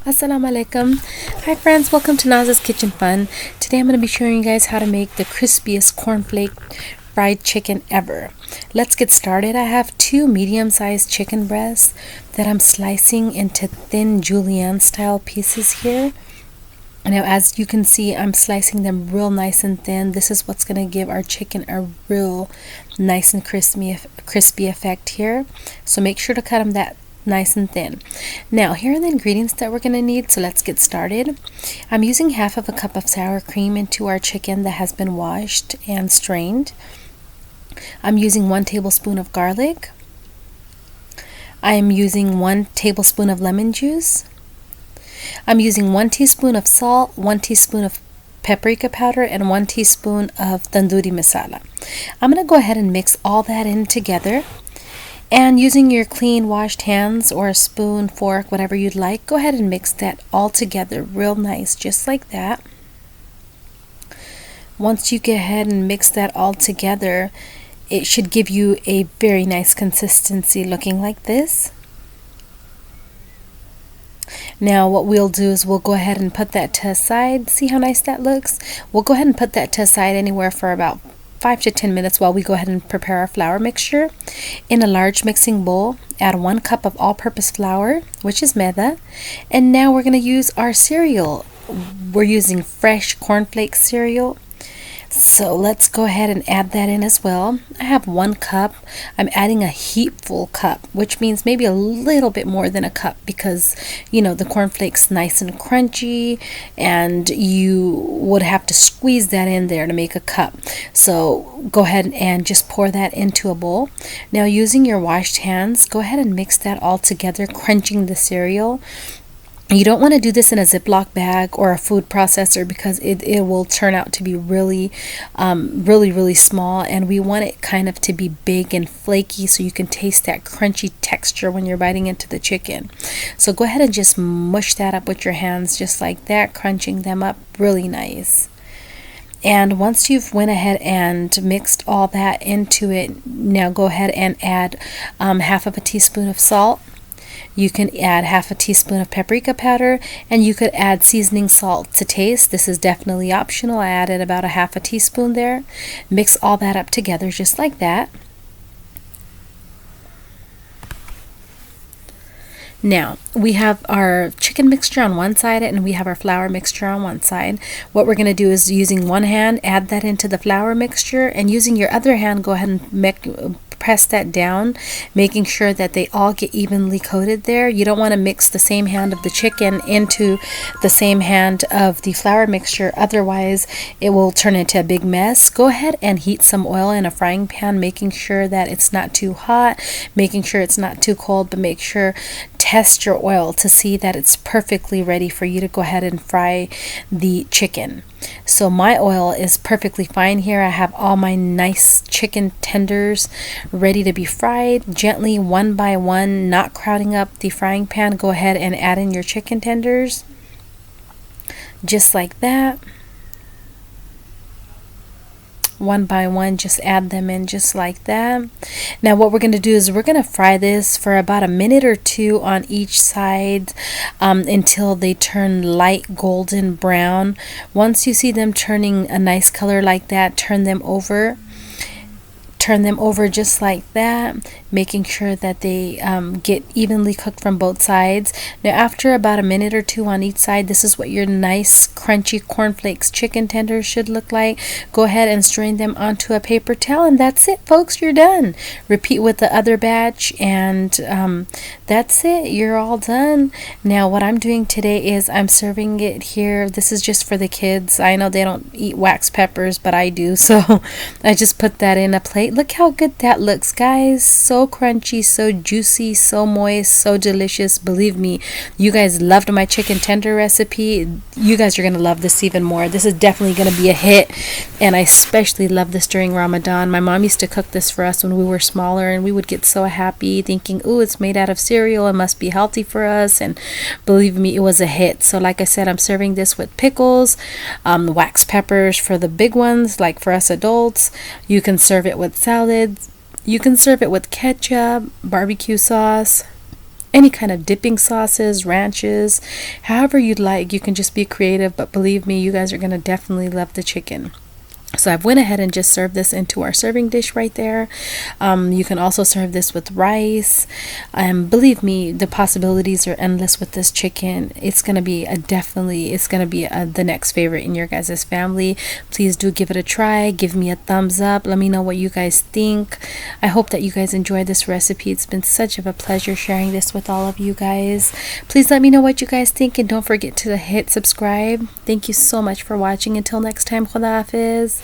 Assalamu alaikum. Hi friends, welcome to Naz's Kitchen Fun. Today I'm going to be showing you guys how to make the crispiest cornflake fried chicken ever. Let's get started. I have two medium-sized chicken breasts that I'm slicing into thin julienne style pieces here. Now as you can see, I'm slicing them real nice and thin. This is what's going to give our chicken a real nice and crispy effect here. So make sure to cut them that nice and thin. Now here are the ingredients that we're going to need, so let's get started. I'm using half of a cup of sour cream into our chicken that has been washed and strained. I'm using 1 tablespoon of garlic. I am using 1 tablespoon of lemon juice. I'm using 1 teaspoon of salt, 1 teaspoon of paprika powder, and 1 teaspoon of tandoori masala. I'm going to go ahead and mix all that in together. And using your clean washed hands or a spoon, fork, whatever you'd like, go ahead and mix that all together real nice, just like that. Once you go ahead and mix that all together, it should give you a very nice consistency looking like this. Now what we'll do is we'll go ahead and put that to the side. See how nice that looks? We'll go ahead and put that to the side anywhere for about 5 to 10 minutes while we go ahead and prepare our flour mixture. In a large mixing bowl, add 1 cup of all-purpose flour, which is maida, and now we're going to use our cereal. We're using fresh cornflakes cereal. So let's go ahead and add that in as well. I have 1 cup. I'm adding a heapful cup, which means maybe a little bit more than a cup because, you know, the cornflakes nice and crunchy and you would have to squeeze that in there to make a cup. So go ahead and just pour that into a bowl. Now using your washed hands, go ahead and mix that all together, crunching the cereal. You don't want to do this in a Ziploc bag or a food processor because it will turn out to be really small, and we want it kind of to be big and flaky so you can taste that crunchy texture when you're biting into the chicken. So go ahead and just mush that up with your hands just like that, crunching them up really nice. And once you've went ahead and mixed all that into it, now go ahead and add half of a teaspoon of salt. You can add half a teaspoon of paprika powder, and you could add seasoning salt to taste. This is definitely optional. I added about a half a teaspoon there. Mix all that up together just like that. Now, we have our chicken mixture on one side and we have our flour mixture on one side. What we're going to do is using one hand, add that into the flour mixture, and using your other hand, go ahead and press that down, making sure that they all get evenly coated there. You don't want to mix the same hand of the chicken into the same hand of the flour mixture, otherwise it will turn into a big mess. Go ahead and heat some oil in a frying pan, making sure that it's not too hot, making sure it's not too cold, but make sure test your oil to see that it's perfectly ready for you to go ahead and fry the chicken. So my oil is perfectly fine here. I have all my nice chicken tenders ready to be fried. Gently, one by one, not crowding up the frying pan, go ahead and add in your chicken tenders just like that. One by one, just add them in just like that. Now what we're going to do is we're going to fry this for about a minute or two on each side until they turn light golden brown. Once you see them turning a nice color like that, turn them over just like that, making sure that they get evenly cooked from both sides. Now after about a minute or two on each side, this is what your nice crunchy cornflakes chicken tenders should look like. Go ahead and strain them onto a paper towel, and that's it, folks. You're done. Repeat with the other batch, and that's it. You're all done. Now what I'm doing today is I'm serving it here. This is just for the kids. I know they don't eat wax peppers, but I do, so I just put that in a plate. Look how good that looks, guys. So crunchy, so juicy, so moist, so delicious. Believe me, you guys loved my chicken tender recipe. You guys are going to love this even more. This is definitely going to be a hit, and I especially love this during Ramadan. My mom used to cook this for us when we were smaller, and we would get so happy thinking, ooh, it's made out of cereal. It must be healthy for us, and believe me, it was a hit. So like I said, I'm serving this with pickles, wax peppers for the big ones, like for us adults. You can serve it with salads. You can serve it with ketchup, barbecue sauce, any kind of dipping sauces, ranches, however you'd like. You can just be creative, but believe me, you guys are going to definitely love the chicken. So I went ahead and just served this into our serving dish right there. You can also serve this with rice. Believe me, the possibilities are endless with this chicken. It's going to be the next favorite in your guys' family. Please do give it a try. Give me a thumbs up. Let me know what you guys think. I hope that you guys enjoyed this recipe. It's been such of a pleasure sharing this with all of you guys. Please let me know what you guys think, and don't forget to hit subscribe. Thank you so much for watching. Until next time, Khuda Hafiz.